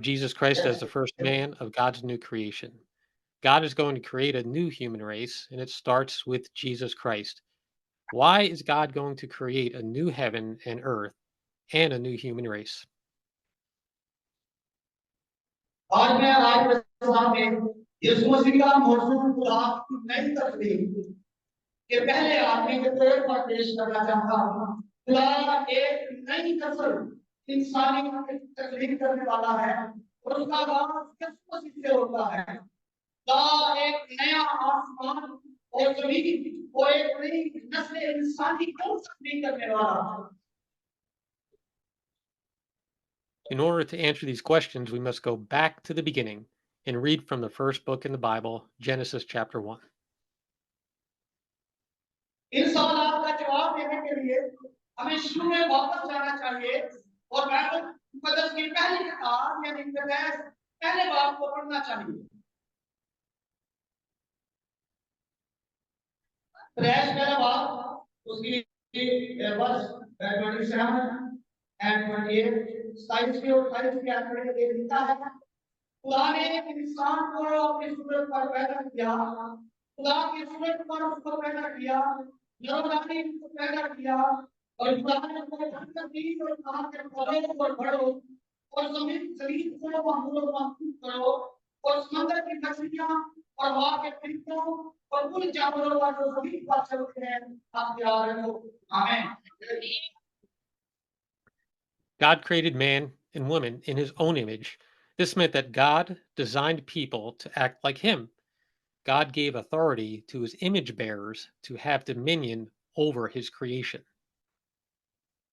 Jesus Christ as the first man of God's new creation. God is going to create a new human race, and it starts with Jesus Christ. Why is God going to create a new heaven and earth and a new human race? आज मैं आपके सामने यीशु मसीह का मौजूद खुदा की नई तस्वीर के पहले आदमी के तौर पर पेश करना चाहता हूं। खुदा एक नई नस्ल इंसानी की तकलीफ करने वाला है और उसका आगाज यीशु मसीह से होता है। खुदा एक नया आसमान और जमीन और एक नई नस्ल इंसानी को तकलीफ करने वाला है। In order to answer these questions, we must go back to the beginning and read from the first book in the Bible, Genesis chapter 1. इन सवालों का जवाब देने के लिए हमें शुरू में वापस जाना चाहिए और बाइबल मुकद्दस की पहली किताब यानी पहले बाब को पढ़ना चाहिए। प्रयास पहला बाब उसकी वर्ष 27 and 28 27 के और 28 के आंकड़े दे देता है। खुदा ने इंसान को अपनी सूरत पर पैदा किया। खुदा की सूरत पर उसको पैदा किया। नरनारी को पैदा किया और खुदा ने उसको धरती दी और कहा कि फलो और बढ़ो और जमीन को महफूज करो और समंदर की मछलियां और वहां के परिंदों और उन जानवरों का जो जमीन पर चलते हैं आप तैयार रहो। आमीन। God created man and woman in his own image. This meant that God designed people to act like him. God gave authority to his image bearers to have dominion over his creation.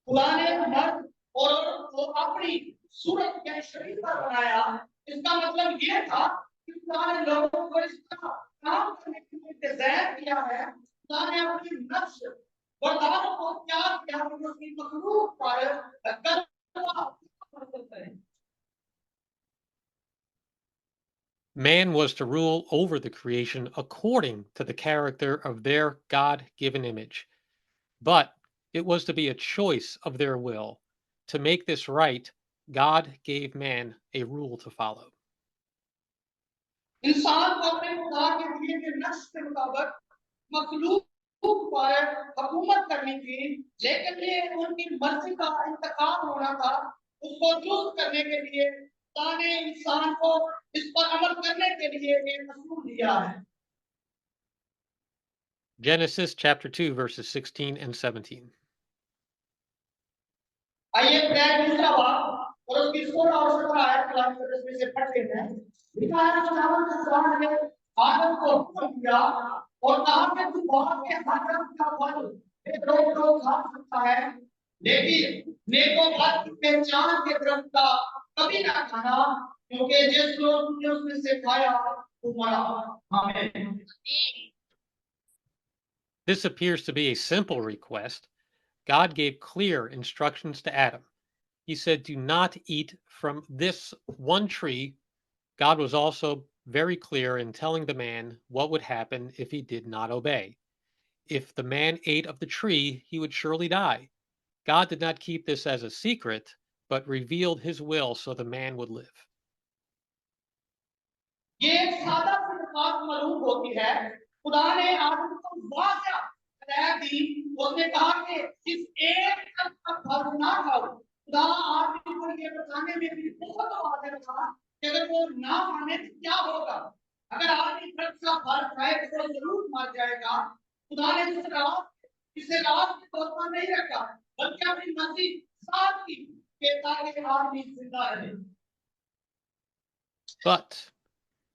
खुदा ने मर्द और औरत को अपनी सूरत के शरीर पर बनाया। इसका मतलब ये था कि खुदा ने लोगों को इस तरह काम करने के लिए डिजाइन किया है। खुदा ने अपनी नफ्स बर्दारों को तैयार किया और उसकी मखलूक पर Man was to rule over the creation according to the character of their God-given image. But it was to be a choice of their will. To make this right, God gave man a rule to follow. इंसान को अपने खुदा के दिए के नक्श के मुताबिक मखलूक पर हुकूमत करनी थी, लेकिन ये उनकी मर्जी का इंतकाम होना था। उसको चूज करने के लिए खुदा ने इंसान को इस पर अमल करने के लिए एक असूल दिया है। Genesis chapter 2 verses 16 and 17. आइए दूसरा बाब और उसकी 16 और 17 आयत कलाम में से पढ़ते हैं। लिखा है खुदा ने आदम को हुक्म दिया और कहा कि तू बाग के हर तरफ का फल बेरोक खा सकता है, लेकिन नेको फल की पहचान के दरख्त का कभी ना खाना, क्योंकि जिस रोज तुमने उसमें से खाया वो मरा। आमीन। This appears to be a simple request. God gave clear instructions to Adam. He said, "Do not eat from this one tree." God was also very clear in telling the man what would happen if he did not obey. If the man ate of the tree, he would surely die. God did not keep this as a secret, but revealed his will so the man would live. ये एक सादा सी बात मालूम होती है। खुदा ने आदम को वाज़ेह हिदायत दी। उसने कहा कि इस एक का फल ना खाओ। खुदा आदमी को ये बताने में भी बहुत वाज़ेह था कि अगर वो ना माने तो क्या होगा। अगर आदमी दरख्त का फल खाए तो जरूर मर जाएगा। खुदा ने इसे रात के तौर पर नहीं रखा, बल्कि अपनी मर्जी साथ की कि ताकि आदमी जिंदा रहे। But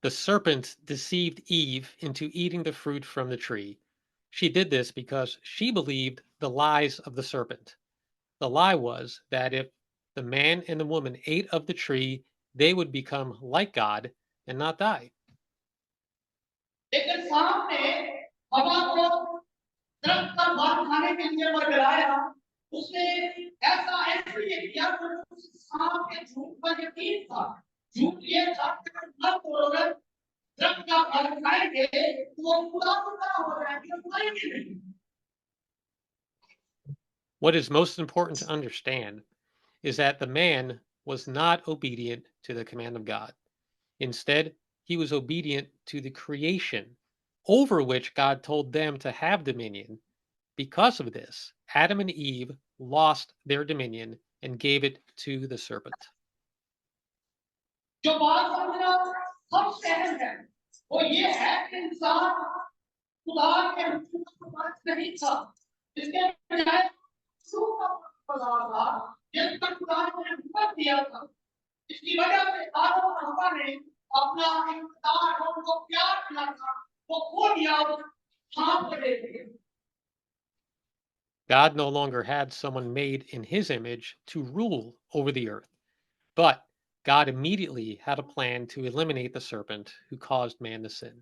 the serpent deceived Eve into eating the fruit from the tree. She did this because she believed the lies of the serpent. The lie was that if the man and the woman ate of the tree, they would become like God and not die. लेकिन सांप ने हवा को दरख्त का फल खाने के लिए बरगलाया। उसने ऐसा इसलिए किया क्योंकि सांप के झूठ पर यकीन था। झूठ ये था कि अगर तोड़कर दरख्त का फल खाएंगे तो वो पूरा हो जाएंगे, मरेंगे नहीं। What is most important to understand is that the man was not obedient to the command of God. Instead, he was obedient to the creation over which God told them to have dominion. Because of this, Adam and Eve lost their dominion and gave it to the serpent. जो बात समझना सबसे अहम है वो ये है कि इंसान खुदा के हुक्म को मानता नहीं था इसके बजाय सूखा पड़ा था जिस पर खुदा ने हुक्म दिया था इसकी वजह से आदम और हव्वा ने अपना इख्तियार और उनको प्यार किया था वो खो दिया और सांप बने थे God no longer had someone made in his image to rule over the earth, but God immediately had a plan to eliminate the serpent who caused man to sin.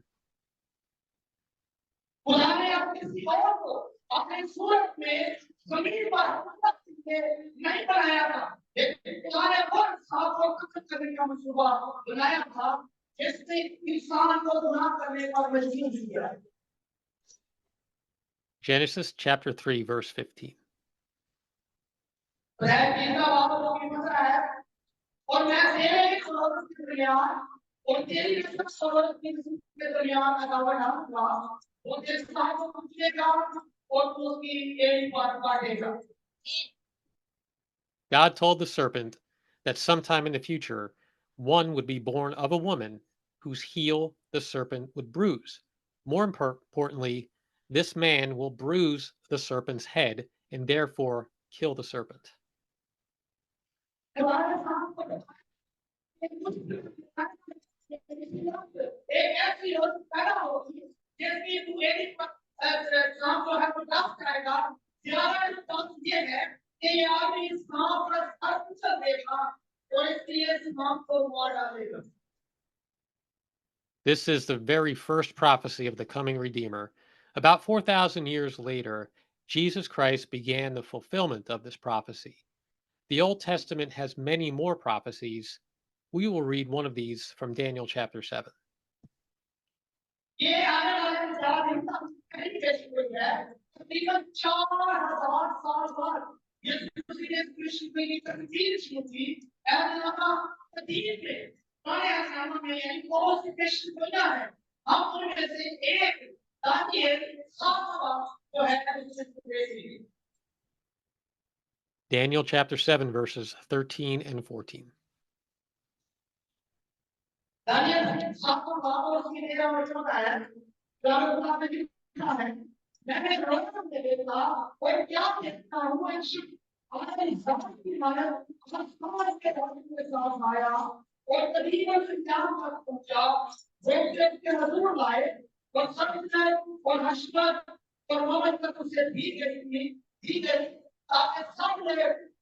खुदा ने अब किसी और को अपने सूरत में जमीन पर हुक्म के नहीं बनाया था लेकिन खुदा ने वो सांप को खत्म करने का मंसूबा बनाया था जिसने इंसान को गुनाह करने पर मजबूर किया Genesis chapter 3, verse 15. और मैं तेरे सरोवर के दरमियान और तेरी सरोवर के दरमियान अदावत डालूंगा और तेरे साथ को पूछेगा और तू उसकी एक बात काटेगा God told the serpent that sometime in the future, one would be born of a woman whose heel the serpent would bruise. More importantly, this man will bruise the serpent's head and therefore kill the serpent. एक ऐसी औरत पैदा होगी जिसकी तू एक सांप को है बर्दाश्त करेगा ज्यादा चांस ये है कि ये आदमी सांप पर हर कुचल देगा और इसलिए सांप को मार डालेगा This is the very first prophecy of the coming Redeemer. About 4,000 years later, Jesus Christ began the fulfillment of this prophecy. The Old Testament has many more prophecies. We will read one of these from Daniel chapter 7. ये आने वाले 4 दिन तक कहीं पेश हुई है तकरीबन 4000 साल बाद यीशु मसीह ने कृष्ण की तकदीर की थी ऐसा तकदीर में पुराने आसमान में यानी बहुत से कृष्ण दुनिया है हम उनमें से एक दानियल 7वां जो है उससे देखेंगे Daniel chapter 7, verses 13 and 14. Daniel 7वां बाब और उसकी 13वां वचन बताया जब खुदा ने लिखा है मैंने रोशन में देखा और क्या देखता हूँ एक शिप हमारे जमीन की मानव आसमान के धरती के साथ आया और तकरीबन 50 तक पहुंचा वो के हजूर लाए और सब और हशमत और मोहब्बत उसे दी गई ताकि सब लोग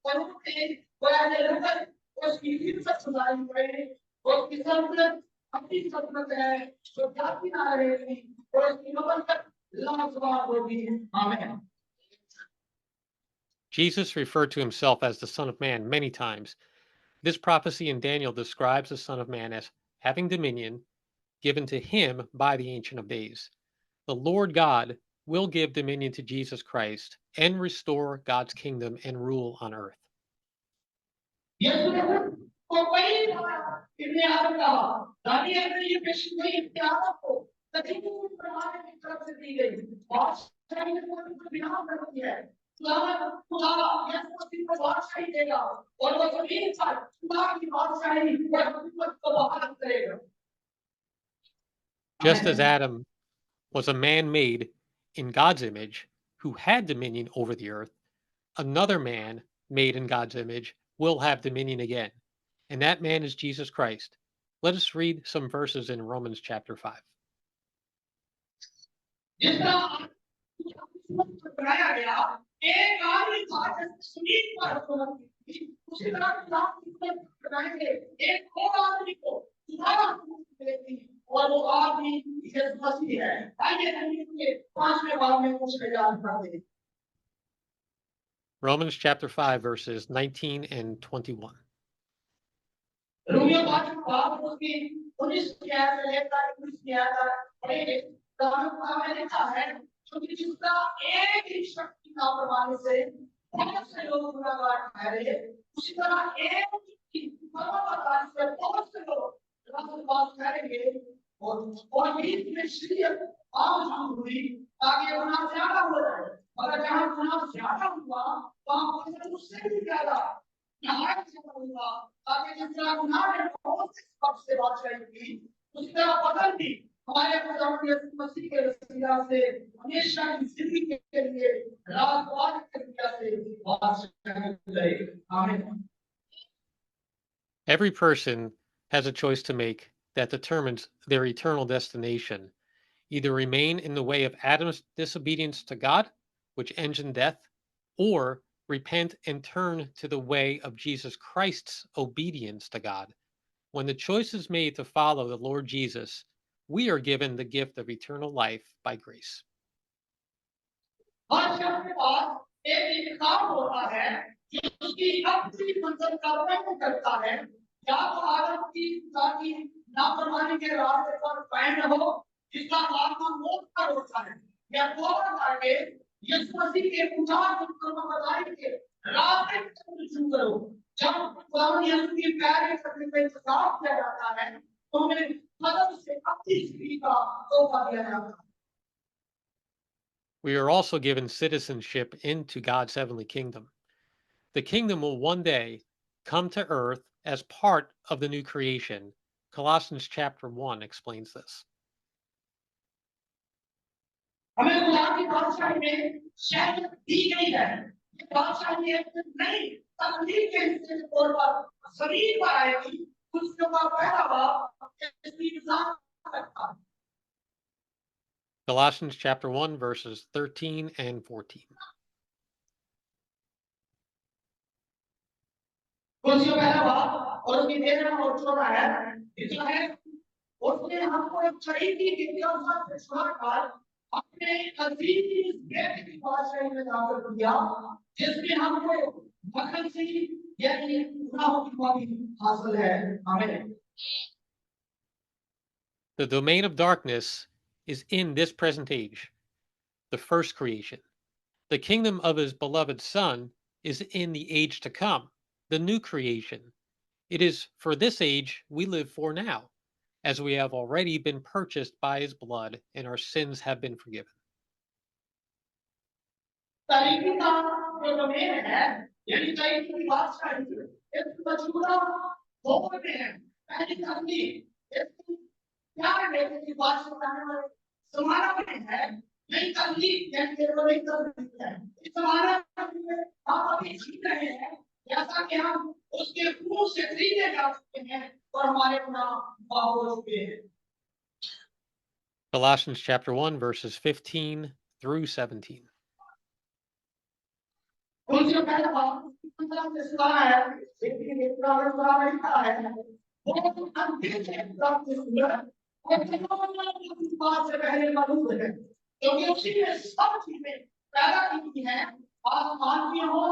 और उनके बयाने रखकर उसकी इज्जत सुनाई पड़े और उसकी सल्तनत अपनी सल्तनत है जो जाती ना रहेगी और उसकी मोहब्बत लाजवाब होगी आमीन Jesus referred to himself as the Son of Man many times. This prophecy in Daniel describes the Son of Man as having dominion given to him by the Ancient of Days. The Lord God will give dominion to Jesus Christ and restore God's kingdom and rule on earth. Just as Adam was a man made in God's image who had dominion over the earth, another man made in God's image will have dominion again, and that man is Jesus Christ. Let us read some verses in Romans chapter 5. और वो आदमी यीशु मसीह है आइए हम इसके 5वें बाब में कुछ बयान करते हैं Romans chapter 5 verses 19 and 21. Romeo 5 बाब उसकी 19 की आयत से लेकर 21 की आयत तक पढ़ेंगे तो हमें लिखा है क्योंकि जिसका एक ही शक्ति का प्रमाण से बहुत से लोग गुनाहगार ठहरे उसी तरह एक कि परमात्मा से बहुत से लोग बात करेंगे और बीच में शरीयत आम हुई ताकि गुनाह ज्यादा हो जाए। अगर जहाँ गुनाह ज्यादा हुआ वहाँ उससे भी ज्यादा नहायत हुआ ताकि जिस तरह गुनाह ने बहुत से बात करेगी उसी तरह बदल भी हमारे खुदावंद यीशु मसीह के वसीला से हमेशा की जिंदगी के लिए रात बात के वसीला से बात करेगी। आमीन। Every person has a choice to make that determines their eternal destination. Either remain in the way of Adam's disobedience to God, which ends in death, or repent and turn to the way of Jesus Christ's obedience to God. When the choice is made to follow the Lord Jesus, we are given the gift of eternal life by grace. हर शख्स के पास एक इंतखाब होता है जो उसकी अपनी मंजिल का प्रयत्न करता है, या तो आदम की जाति नाफरमानी के रास्ते पर कायम हो जिसका खात्मा मौत पर होता है, या तौबा करके यीशु मसीह के उद्धार के रास्ते पर शुरू करो। जब खुदावंद यीशु की प्यारी शक्ति में इंतखाब किया जाता है तो हमें कदम से अपनी जिंदगी का तोहफा दिया जाता है। We are also given citizenship into God's heavenly kingdom. The kingdom will one day come to earth as part of the new creation. Colossians chapter 1 explains this. हमें खुदा की बादशाही में शरीयत दी गई है। ये बादशाही एक नई तकलीफ के हिस्से के तौर पर शरीर पर आएगी। उसके बाद पहला बाप इसकी इंसान करता है। Colossians chapter 1 verses 13 and 14. उसके पहला बाप और उसकी देर में और छोड़ा है जो है उसने हमको एक शरीर की व्यवस्था से छोड़कर अपने अजीज बेटे की बादशाही में दाखिल किया जिसमें हमको दखल से यानी गुनाहों की माफी हासिल है। आमीन। The domain of darkness is in this present age, the first creation. The kingdom of his beloved Son is in the age to come, the new creation. It is for this age we live for now, as we have already been purchased by his blood and our sins have been forgiven. तरीके का जो domain है यानी तरीके की बादशाही एक मौजूदा दौर में है। पहली तकलीफ एक प्यार लेने की बादशाही करने वाले समाना में है। नई तकलीफ यानी केवल एक तकलीफ है। इस समाना में हम अभी जी रहे हैं जैसा कि हम उसके खून से खरीदे जा चुके हैं और हमारे गुनाह माफ हो चुके हैं। Colossians chapter 1 verses 15 through 17. उनसे पहले बात से सुना है लेकिन एक प्रॉब्लम लिखा है वो अंतिम से प्राप्त हुआ और किसी बात से पहले मौजूद है क्योंकि उसी में सब चीजें पैदा की हैं आसमान की हो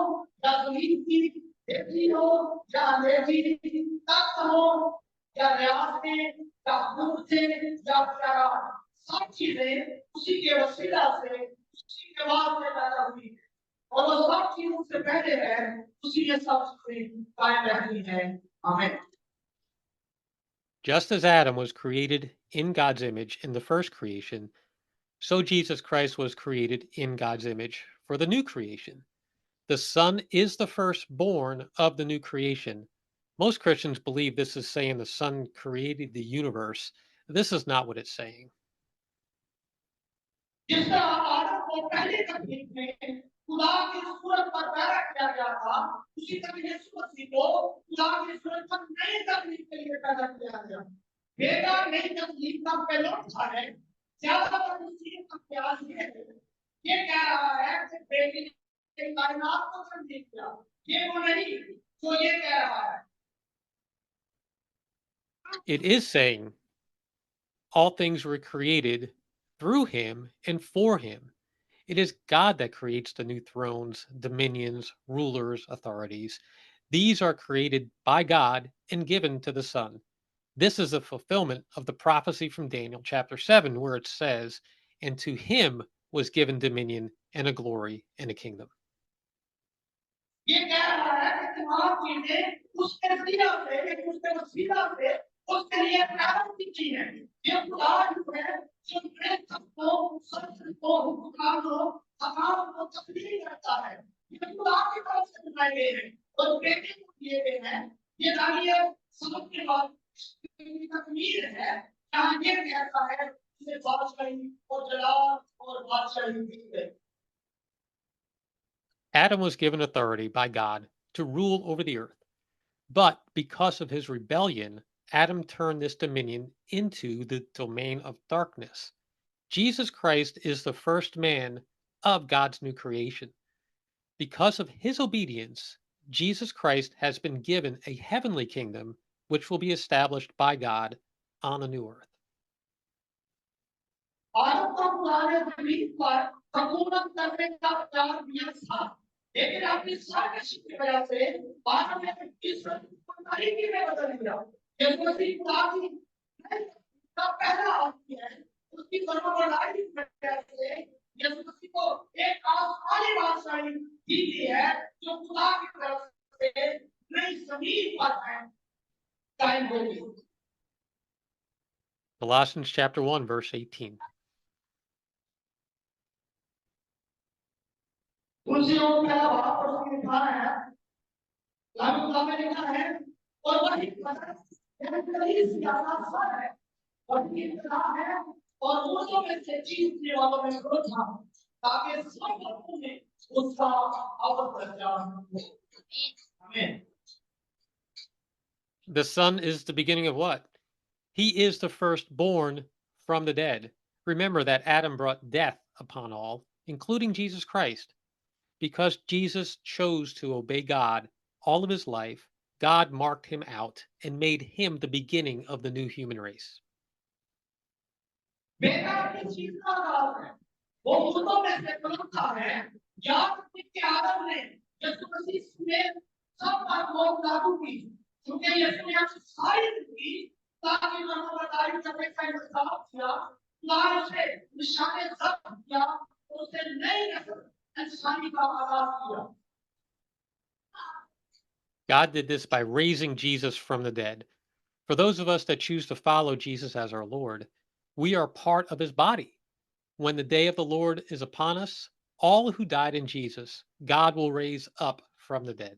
या जमीन की पृथ्वी हो या अंधेरी तख्त हो या रियासतें या दूर से या प्यारा सब चीजें उसी के वसीला से उसी के बाद में पैदा हुई है और वो सब चीजों से पहले है उसी के सब चीजें कायम रहती हैं। आमीन। Just as Adam was created in God's image in the first creation, so Jesus Christ was created in God's image for the new creation. The Son is the firstborn of the new creation. Most Christians believe this is saying the Son created the universe. This is not what it's saying. जिस तरह आदम को पहले तकलीफ में खुदा की सूरत पर पैदा किया गया था उसी तरह यीशु मसीह को खुदा की सूरत पर नई तकलीफ के लिए पैदा किया गया। बेटा नई तकलीफ का पहलू है ज्यादातर मुस्लिम का प्रयास ये कह रहा है कि बेटी ने कायनात को तकलीफ किया ये वो नहीं जो ये कह रहा है। It is saying all things were created through him and for him. It is God that creates the new thrones, dominions, rulers, authorities. These are created by God and given to the Son. This is a fulfillment of the prophecy from Daniel chapter 7, where it says, "And to him was given dominion and a glory and a kingdom." ये कह रहा है कि तमाम चीजें उसके सीधा से उसके वसीला से उसके लिए प्राप्त की है। ये खुदा जो है जो सबको सबको हुक्मरानों तमाम को तकलीफ करता है, ये खुदा की तरफ से बनाए गए हैं और बेटे को दिए गए हैं। ये नावियल सब के बाद तकमीर है, जहाँ ये कहता है इसे बादशाही और जलाल और बादशाही दी गई। Adam was given authority by God to rule over the earth. But because of his rebellion, Adam turned this dominion into the domain of darkness. Jesus Christ is the first man of God's new creation. Because of his obedience, Jesus Christ has been given a heavenly kingdom which will be established by God on a new earth. लेकिन अपनी साजिश की वजह से बाद में ईश्वर की तारीफ में बदल दिया। यीशु मसीह खुदा की पहला आदमी है, उसकी सर्वबड़ाई की वजह से यीशु मसीह को एक आसमानी बादशाही दी गई है जो खुदा की तरफ से नई ज़मीन पर है कायम होगी। Colossians chapter 1 verse 18. तुलसियों पहला भाग और उसमें लिखा है, लागू में लिखा है और वही है और ये है और मुर्दों में से जीतने वालों में ग्रोथ था ताकि सब लोगों में उसका अवसर जाए। आमीन। The Son is the beginning of what? He is the firstborn from the dead. Remember that Adam brought death upon all, including Jesus Christ. Because Jesus chose to obey God all of his life, God marked him out and made him the beginning of the new human race. God did this by raising Jesus from the dead. For those of us that choose to follow Jesus as our Lord, we are part of his body. When the day of the Lord is upon us, all who died in Jesus, God will raise up from the dead.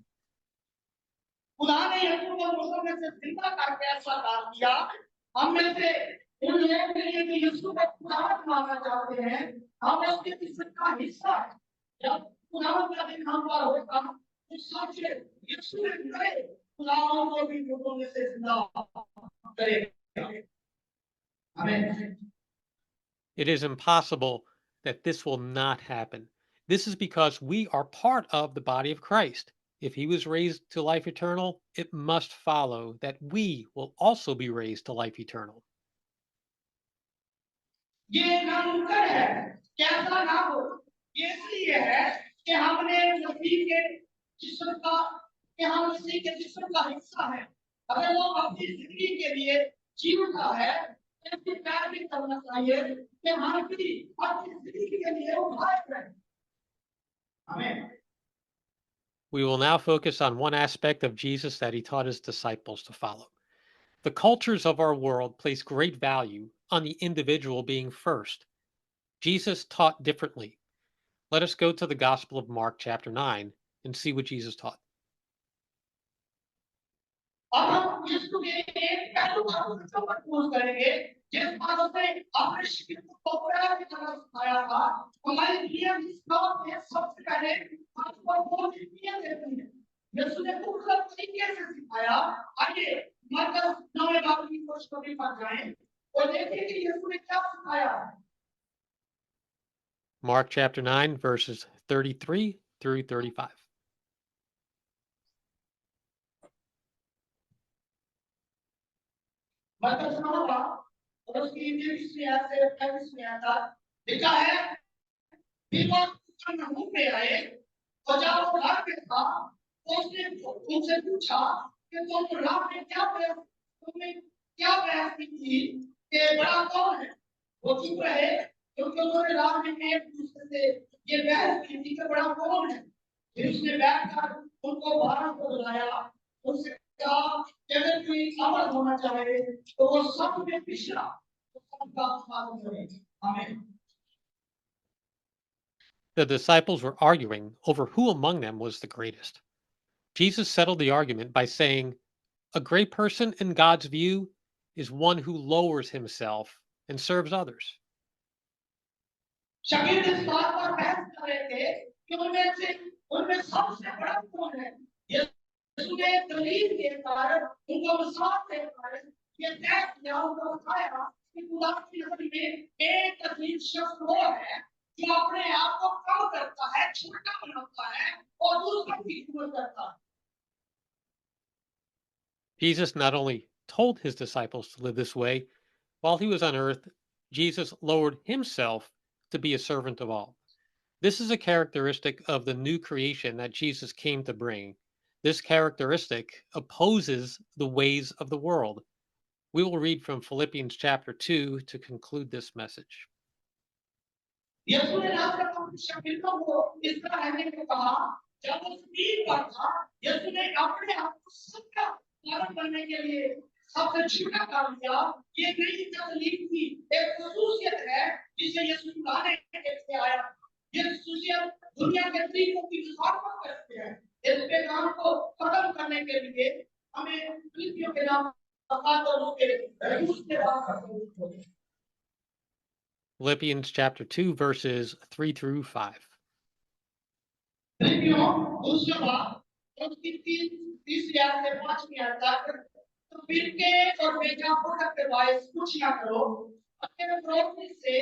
It is impossible that this will not happen. This is because we are part of the body of Christ. If he was raised to life eternal, it must follow that we will also be raised to life eternal. ये नामुमकिन है, कैसा ना हो, ये इसलिए है कि हमने मसीह के जिस्म का, कि हम मसीह के जिस्म का हिस्सा हैं। अगर वो अपनी जिंदगी के लिए जीवता है, इसकी प्यार भी करना चाहिए कि हम भी अपनी जिंदगी के लिए उठाए रहें। आमीन। We will now focus on one aspect of Jesus that he taught his disciples to follow. The cultures of our world place great value on the individual being first. Jesus taught differently. Let us go to the Gospel of Mark, chapter 9, and see what Jesus taught. अब हम यीशु के एक पहलू पर पूछ करेंगे जिस बात से अपने शिष्यों को प्यार की तरह सिखाया था। हमारी नियम इस बात में सबसे पहले आपको बहुत नियम देती है। यीशु ने खूबसूरत तरीके से सिखाया। आइए मरकस 9वें बाब की कोशिश पर जाएं और देखिए कि यीशु ने क्या सिखाया। Mark chapter 9, verses 33 through 35. मरकस 9 बाब और उसकी 23वीं आयत से 28वीं आयत तक लिखा है कि वो नहूम में आए और जब वो घर पे था तो उसने उनसे पूछा कि तुम राह में तुमने क्या बहस की थी कि बड़ा कौन है। वो चुप रहे क्योंकि उन्होंने राह में एक दूसरे से ये बहस की थी कि बड़ा कौन है। फिर उसने बैठकर उनको 12 को बुलाया, उनसे कहा कि अगर कोई अमर होना चाहे तो वो सब में पिछड़ा, तो सबका पालन करे। आमीन। The disciples were arguing over who among them was the greatest. Jesus settled the argument by saying, a great person in God's view is one who lowers himself and serves others. शागिर्द इस बात पर बहस कर रहे थे कि उनमें सबसे बड़ा कौन है। यीशु ने दलील देकर, उनको मिसाल देकर ये तय किया, उनको बताया कि खुदा की नजर में एक अजीब शख्स वो है जो अपने आप को कम करता है, छोटा बनाता है और दूसरों की खिदमत करता है। Jesus not only told his disciples to live this way, while he was on earth, Jesus lowered himself to be a servant of all. This is a characteristic of the new creation that Jesus came to bring. This characteristic opposes the ways of the world. We will read from Philippians chapter 2 to conclude this message. यीशु ने रात को शागिर्दों को इसका रहने को कहा, जब वो स्पीड पर था, यीशु ने अपने आप को सबका पालन करने के लिए सबसे छोटा काम किया। ये नई तकलीफ की एक खसूसियत है जिसे यीशु लाने के लिए आया। ये खसूसियत दुनिया के तरीकों की मुखालफत करती है। इस पैगाम को खत्म करने के लिए हमें फिलिपियों के नाम Philippians chapter 2, verses 3 through 5. तो फिर के और बेजापुर के वाइस कुछ ना करो, अपने प्रोग्रेस से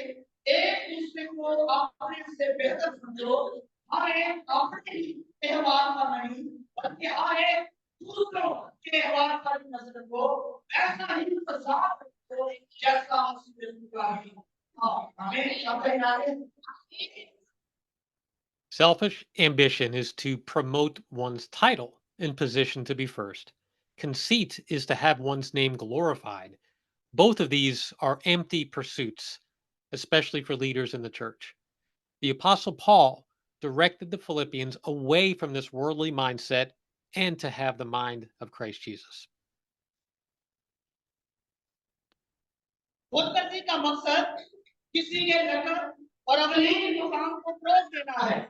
एक दूसरे को अपने से बेहतर समझो। हर एक अपने त्यौहार का नहीं, बल्कि हर एक दूसरों के त्यौहार पर नजर को ऐसा ही इंतजार करो जैसा मसीह का है। हमें Selfish ambition is to promote one's title and position to be first. Conceit is to have one's name glorified. Both of these are empty pursuits, especially for leaders in the church. The Apostle Paul directed the Philippians away from this worldly mindset and to have the mind of Christ Jesus. उत्पत्ति का मकसद किसी के नकल और अगली मुकाम को प्रोज देना है।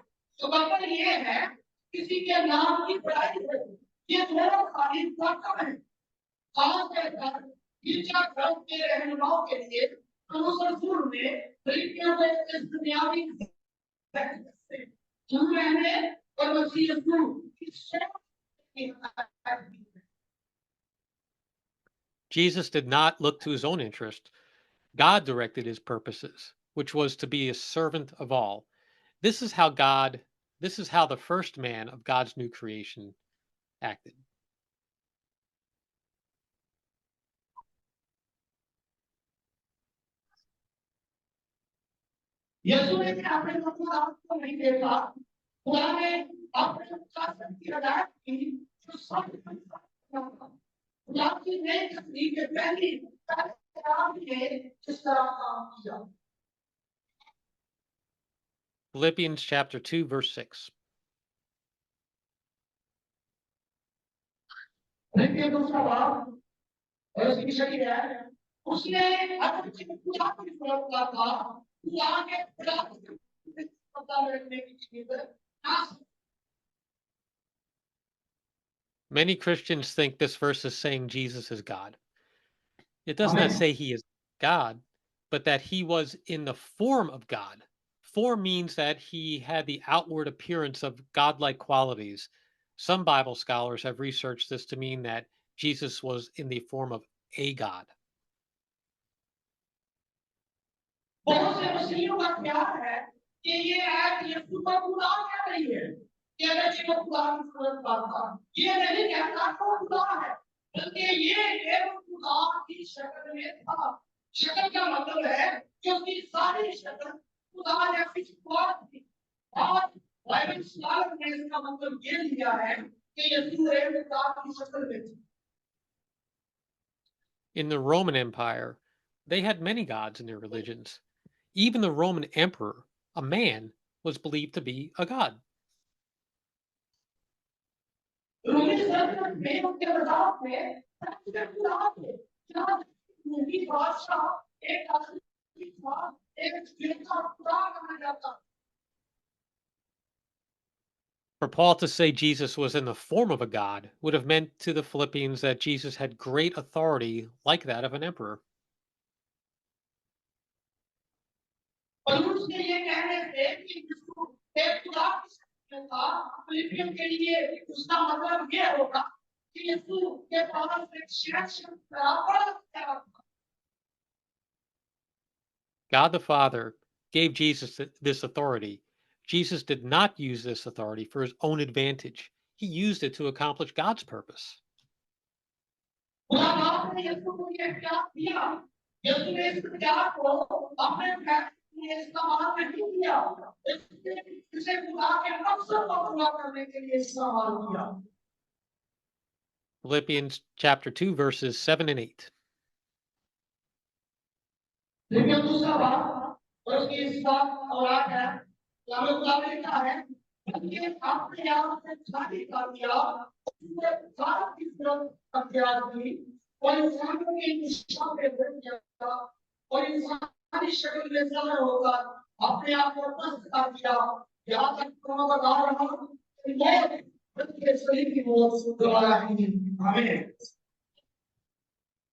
तो मतलब ये है किसी के नाम की बड़ाई हो, ये दोनों खाली वास्तव है। खास कर गिरजा घर के रहनुमाओं के लिए अनुसंधान में फिलिपियों में इस दुनियावी हम रहने और मसीह यीशु की Jesus did not look to his own interest. God directed his purposes, which was to be a servant of all. This is how the first man of God's new creation acted. यीशु ने अपने को नहीं देखा, खुदा ने अपने की हदायत की जो सब खुदा की नई तकलीफ के पहली जिस तरह काम किया। Philippians chapter 2, verse 6. फिलिपियों दूसरा बाब और उसकी शरीर है, उसने अपने खुदा को छोड़ा था, खुदा के पता रखने की चीज। Many Christians think this verse is saying Jesus is God. It does not say he is God, but that he was in the form of God. Form means that he had the outward appearance of godlike qualities. Some Bible scholars have researched this to mean that Jesus was in the form of a God. बहुत से मुस्लिमों का ख्याल है कि ये आयत यीशु को खुदा कह रही है कि अगर ये खुदा की सूरत पाता, ये नहीं कहता वो खुदा है, बल्कि ये एक खुदा की शक्ल में था। शक्ल का मतलब है कि उसकी सारी शक्ल खुदा जैसी बात थी। और बाइबल स्कॉलर ने इसका मतलब ये लिया है कि यीशु एक खुदा की शक्ल में थी। In the Roman Empire, they had many gods in their religions. Even the Roman emperor, a man, was believed to be a god. For Paul to say Jesus was in the form of a god would have meant to the Philippians that Jesus had great authority like that of an emperor. God the Father gave Jesus this authority. Jesus did not use this authority for his own advantage. He used it to accomplish God's purpose. Philippians chapter 2, verses 7 and 8.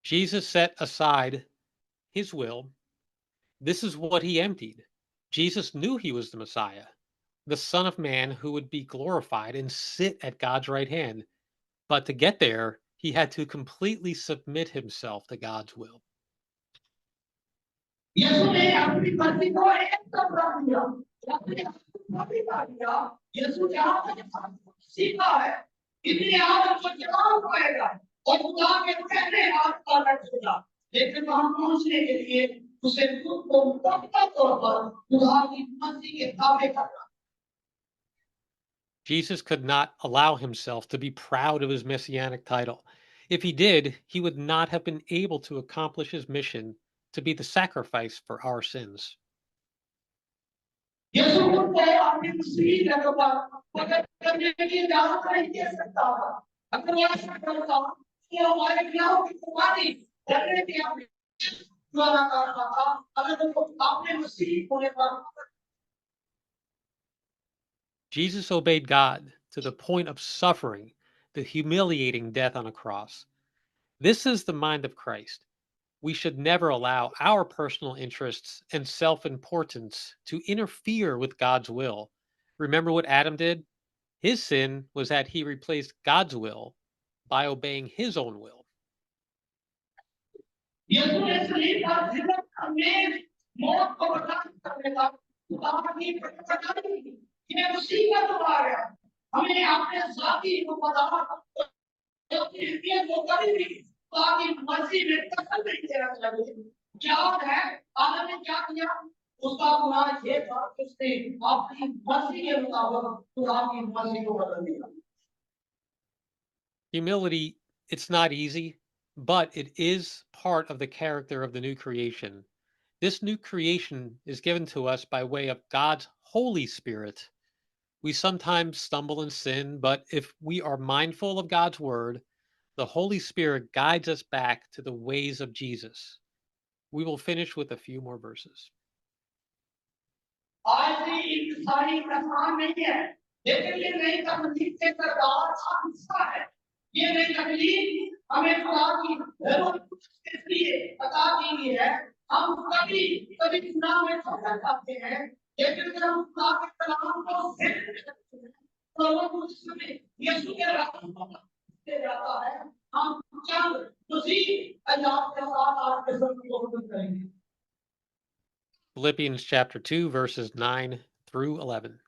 Jesus set aside his will. This is what he emptied. Jesus knew he was the Messiah, the Son of Man who would be glorified and sit at God's right hand. But to get there, he had to completely submit himself to God's will. Jesus could not allow himself to be proud of his messianic title. If he did, he would not have been able to accomplish his mission to be the sacrifice for our sins. Jesus obeyed God to the point of suffering, the humiliating death on a cross. This is the mind of Christ. We should never allow our personal interests and self-importance to interfere with God's will. Remember what Adam did? His sin was that he replaced God's will by obeying his own will. Humility, it's not easy, but it is part of the character of the new creation. This new creation is given to us by way of God's Holy Spirit. We sometimes stumble and sin, but if we are mindful of God's word, the Holy Spirit guides us back to the ways of Jesus. We will finish with a few more verses. Philippians chapter 2, verses 9 through 11.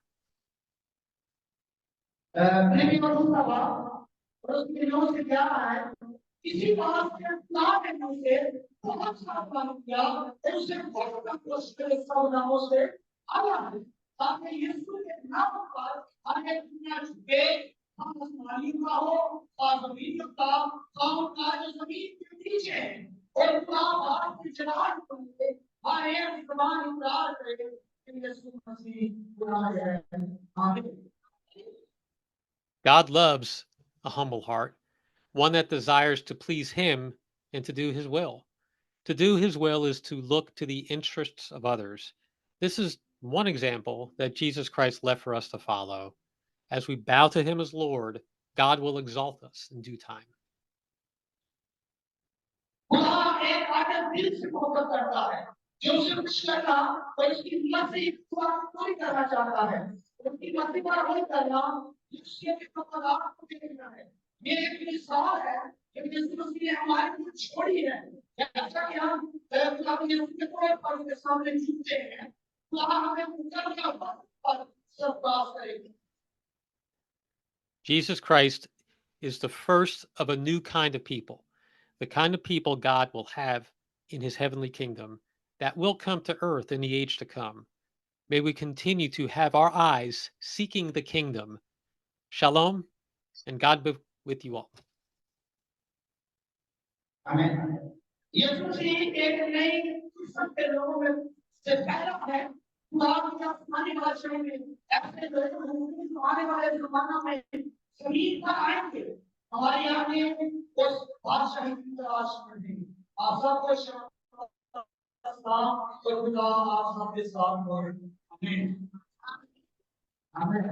God loves a humble heart. one that desires to please him and to do his will. To do his will is to look to the interests of others. This is one example that Jesus Christ left for us to follow. As we bow to him as Lord, God will exalt us in due time. खुदा एक आदम दिल से मोहब्बत करता है जो उसे खुश करना और उसकी मसीह पूरी करना चाहता है उसकी मसीह पर वही करना जिसके वफादार को देखना है ये एक मिसाल है कि यीशु मसीह ने हमारे को छोड़ी है जैसा कि हम खुदा के उसके कोई पर के सामने झुकते हैं खुदा हमें उतर का पर सरपास करेगा. Jesus Christ is the first of a new kind of people, the kind of people God will have in his heavenly kingdom that will come to earth in the age to come. May we continue to have our eyes seeking the kingdom. Shalom, and God be with you all. Amen. यीशु मसीह एक नई किस्म के लोगों में से पहला है खुदा की आने वाले समय में ऐसे लोग होंगे जो आने वाले जमाना में जमीन पर आएंगे हमारी आंखें उस बादशाह की तलाश करेंगी. आप सबको सलाम और खुदा आप सबके साथ हो. आमीन. आमीन.